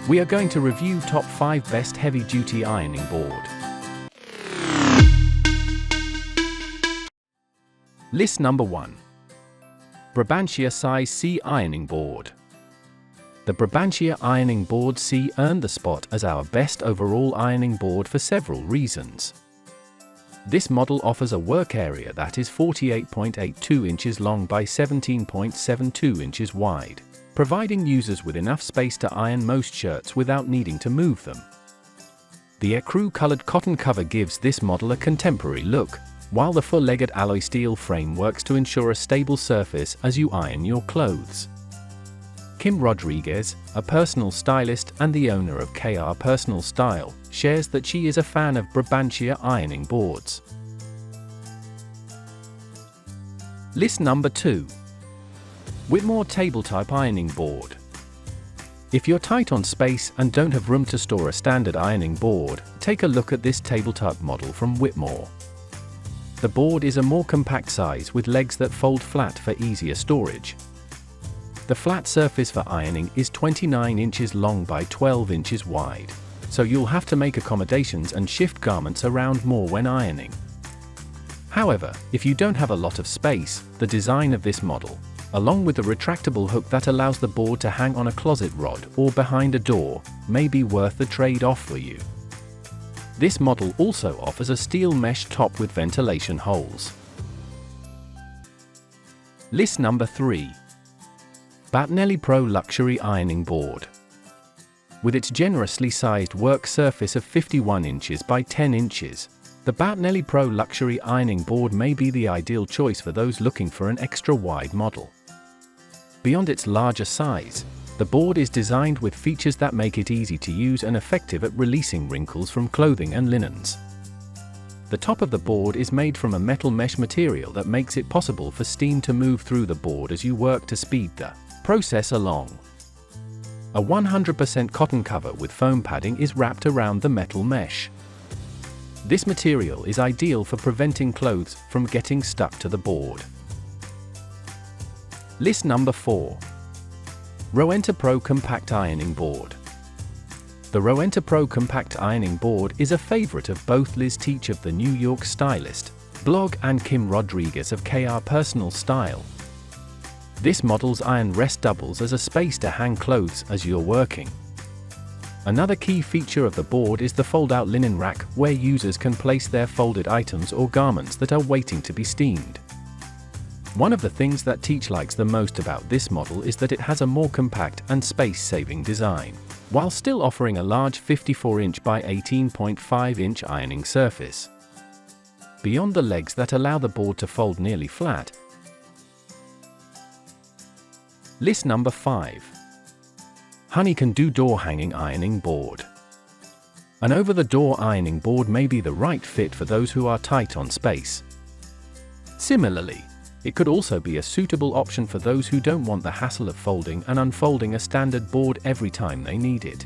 We are going to review top 5 best heavy-duty ironing board. List number 1. Brabantia Size C Ironing Board. The Brabantia Ironing Board C earned the spot as our best overall ironing board for several reasons. This model offers a work area that is 48.82 inches long by 17.72 inches wide, providing users with enough space to iron most shirts without needing to move them. The ecru-colored cotton cover gives this model a contemporary look, while the four-legged alloy steel frame works to ensure a stable surface as you iron your clothes. Kim Rodriguez, a personal stylist and the owner of KR Personal Style, shares that she is a fan of Brabantia ironing boards. List number 2. Whitmore Table-Type Ironing Board. If you're tight on space and don't have room to store a standard ironing board, take a look at this tabletop model from Whitmore. The board is a more compact size with legs that fold flat for easier storage. The flat surface for ironing is 29 inches long by 12 inches wide, so you'll have to make accommodations and shift garments around more when ironing. However, if you don't have a lot of space, the design of this model, along with the retractable hook that allows the board to hang on a closet rod or behind a door, may be worth the trade-off for you. This model also offers a steel mesh top with ventilation holes. List number 3. Battinelli Pro Luxury Ironing Board. With its generously sized work surface of 51 inches by 10 inches, the Battinelli Pro Luxury Ironing Board may be the ideal choice for those looking for an extra-wide model. Beyond its larger size, the board is designed with features that make it easy to use and effective at releasing wrinkles from clothing and linens. The top of the board is made from a metal mesh material that makes it possible for steam to move through the board as you work to speed the process along. A 100% cotton cover with foam padding is wrapped around the metal mesh. This material is ideal for preventing clothes from getting stuck to the board. List number 4. Rowenta Pro Compact Ironing Board. The Rowenta Pro Compact Ironing Board is a favorite of both Liz Teach of the New York Stylist blog and Kim Rodriguez of KR Personal Style. This model's iron rest doubles as a space to hang clothes as you're working. Another key feature of the board is the fold-out linen rack, where users can place their folded items or garments that are waiting to be steamed. One of the things that Teach likes the most about this model is that it has a more compact and space-saving design, while still offering a large 54-inch by 18.5-inch ironing surface. Beyond the legs that allow the board to fold nearly flat. List number 5. Honey Can Do Door Hanging Ironing Board. An over-the-door ironing board may be the right fit for those who are tight on space. Similarly, it could also be a suitable option for those who don't want the hassle of folding and unfolding a standard board every time they need it.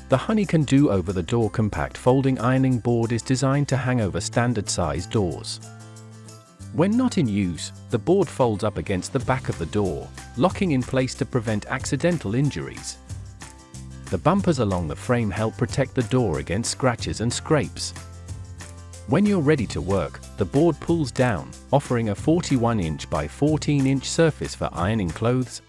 The Honey Can Do over-the-door compact folding ironing board is designed to hang over standard-sized doors. When not in use, the board folds up against the back of the door, locking in place to prevent accidental injuries. The bumpers along the frame help protect the door against scratches and scrapes. When you're ready to work, the board pulls down, offering a 41-inch by 14-inch surface for ironing clothes,